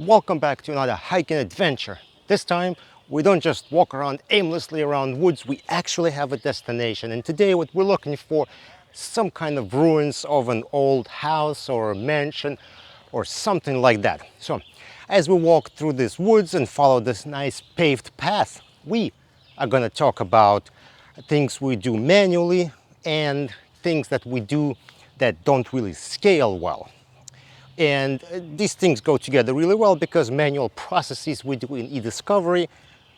Welcome back to another hiking adventure. This time, we don't just walk around aimlessly around woods, we actually have a destination. And today what we're looking for, some kind of ruins of an old house or a mansion or something like that. So as we walk through these woods and follow this nice paved path, we are going to talk about things we do manually and things that we do that don't really scale well. And these things go together really well because manual processes we do in e-discovery,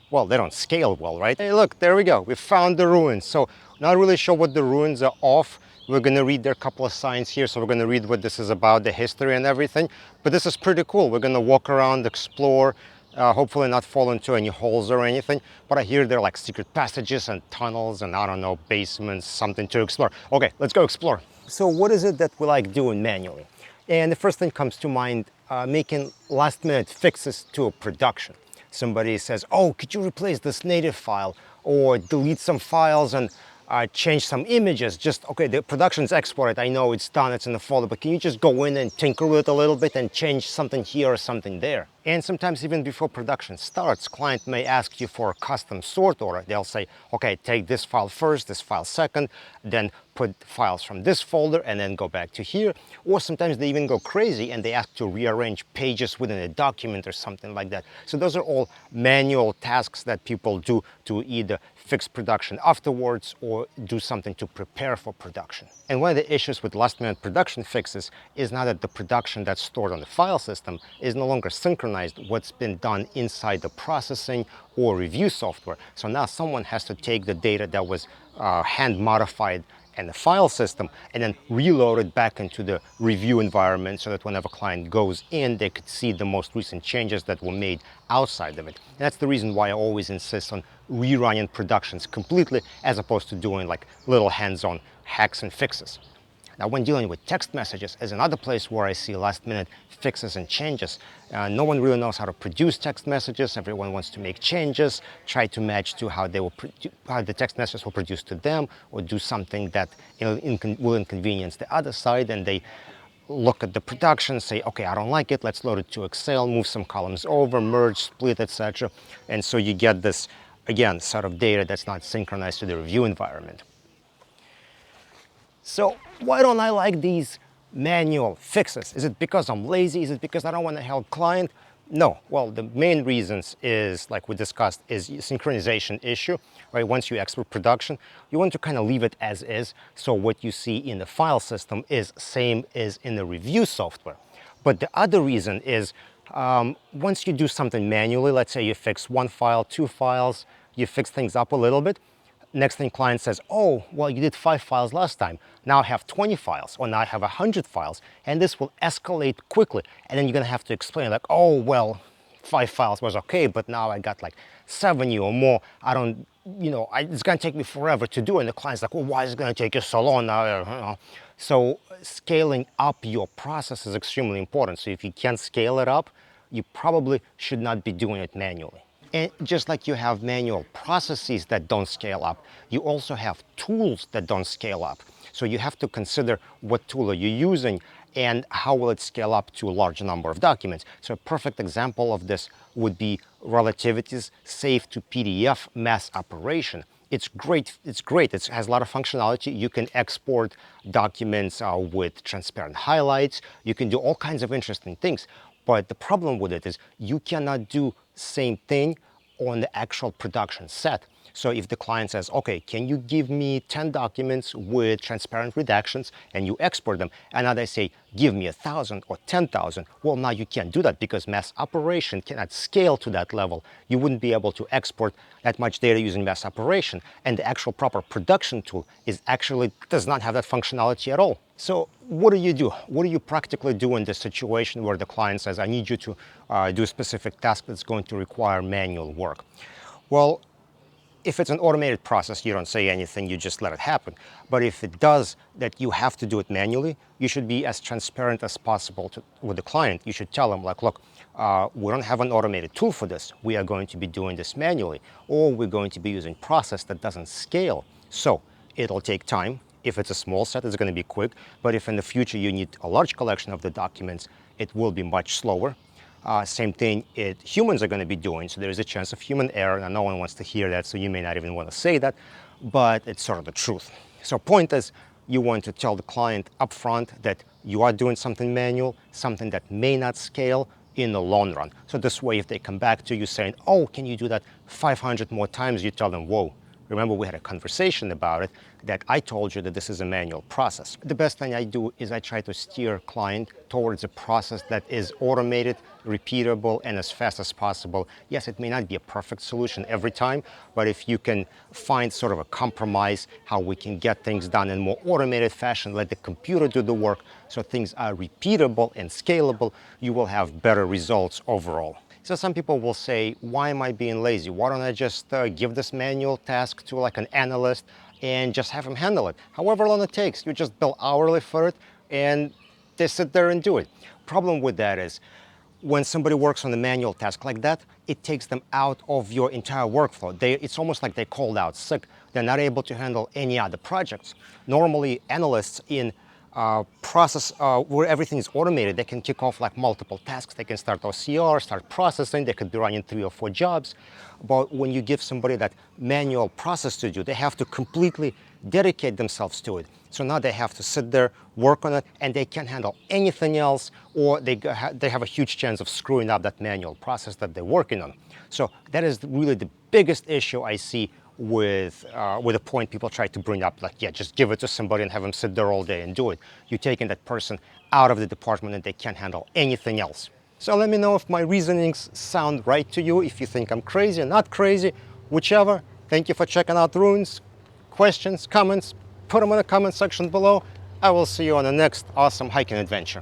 well, they don't scale well, right? Hey, look, there we go. We found the ruins. So not really sure what the ruins are of. We're going to read their couple of signs here. So we're going to read what this is about, the history and everything. But this is pretty cool. We're going to walk around, explore, hopefully not fall into any holes or anything. But I hear there are like secret passages and tunnels and I don't know, basements, something to explore. Okay, let's go explore. So what is it that we like doing manually? And the first thing comes to mind, making last minute fixes to a production. Somebody says, oh, could you replace this native file or delete some files and change some images? Just, okay, the production's exported. I know it's done, it's in the folder, but can you just go in and tinker with it a little bit and change something here or something there? And sometimes even before production starts, client may ask you for a custom sort order. They'll say, okay, take this file first, this file second, then put files from this folder and then go back to here. Or sometimes they even go crazy and they ask to rearrange pages within a document or something like that. So those are all manual tasks that people do to either fix production afterwards or do something to prepare for production. And one of the issues with last minute production fixes is now that the production that's stored on the file system is no longer synchronized what's been done inside the processing or review software. So now someone has to take the data that was hand modified and the file system and then reload it back into the review environment so that whenever a client goes in, they could see the most recent changes that were made outside of it. And that's the reason why I always insist on rerunning productions completely as opposed to doing like little hands-on hacks and fixes. Now, when dealing with text messages is another place where I see last-minute fixes and changes. No one really knows how to produce text messages. Everyone wants to make changes, try to match to how how the text messages will produce to them, or do something that will inconvenience the other side. And they look at the production, say, okay, I don't like it. Let's load it to Excel, move some columns over, merge, split, etc. And so you get this, again, sort of data that's not synchronized to the review environment. So why don't I like these manual fixes? Is it because I'm lazy? Is it because I don't want to help client? No. Well, the main reasons is, like we discussed, is synchronization issue, right? Once you export production, you want to kind of leave it as is. So what you see in the file system is same as in the review software. But the other reason is once you do something manually, let's say you fix one file, two files, you fix things up a little bit, next thing client says, oh, well, you did 5 files last time. Now I have 20 files, or now I have 100 files, and this will escalate quickly. And then you're gonna have to explain like, oh, well, 5 files was okay, but now I got like 70 or more. I don't, it's gonna take me forever to do it. And the client's like, well, why is it gonna take you so long now? So scaling up your process is extremely important. So if you can't scale it up, you probably should not be doing it manually. And just like you have manual processes that don't scale up, you also have tools that don't scale up. So you have to consider what tool are you using and how will it scale up to a large number of documents. So a perfect example of this would be Relativity's Save to PDF mass operation. It's great. It has a lot of functionality. You can export documents with transparent highlights. You can do all kinds of interesting things. But the problem with it is you cannot do same thing on the actual production set. So if the client says, okay, can you give me 10 documents with transparent redactions, and you export them, and now they say, give me 1,000 or 10,000, well, now you can't do that because mass operation cannot scale to that level. You wouldn't be able to export that much data using mass operation, and the actual proper production tool does not have that functionality at all. So what do you do? What do you practically do in this situation where the client says, I need you to do a specific task that's going to require manual work? Well, if it's an automated process, you don't say anything, you just let it happen. But if it does that you have to do it manually, you should be as transparent as possible with the client. You should tell them, like, look, we don't have an automated tool for this. We are going to be doing this manually, or we're going to be using process that doesn't scale. So it'll take time. If it's a small set, it's going to be quick. But if in the future you need a large collection of the documents, it will be much slower. Same thing humans are going to be doing. So there's a chance of human error. Now, no one wants to hear that, so you may not even want to say that, but it's sort of the truth. So point is, you want to tell the client upfront that you are doing something manual, something that may not scale in the long run. So this way, if they come back to you saying, oh, can you do that 500 more times? You tell them, whoa, remember we had a conversation about it, that I told you that this is a manual process. The best thing I do is I try to steer client towards a process that is automated, repeatable, and as fast as possible. Yes, it may not be a perfect solution every time, but if you can find sort of a compromise how we can get things done in more automated fashion, let the computer do the work so things are repeatable and scalable, you will have better results overall. So some people will say, why am I being lazy? Why don't I just give this manual task to like an analyst and just have him handle it? However long it takes, you just bill hourly for it and they sit there and do it. Problem with that is when somebody works on a manual task like that, it takes them out of your entire workflow. It's almost like they called out sick. They're not able to handle any other projects. Normally, analysts in process where everything is automated, they can kick off like multiple tasks. They can start OCR, start processing. They could be running 3 or 4 jobs. But when you give somebody that manual process to do, they have to completely dedicate themselves to it. So now they have to sit there, work on it, and they can't handle anything else, or they have a huge chance of screwing up that manual process that they're working on. So that is really the biggest issue I see with a point people try to bring up, like, yeah, just give it to somebody and have them sit there all day and do it. You're taking that person out of the department and they can't handle anything else. So let me know if my reasonings sound right to you, if you think I'm crazy or not crazy, whichever. Thank you for checking out Runes. Questions, comments, put them in the comment section below. I will see you on the next awesome hiking adventure.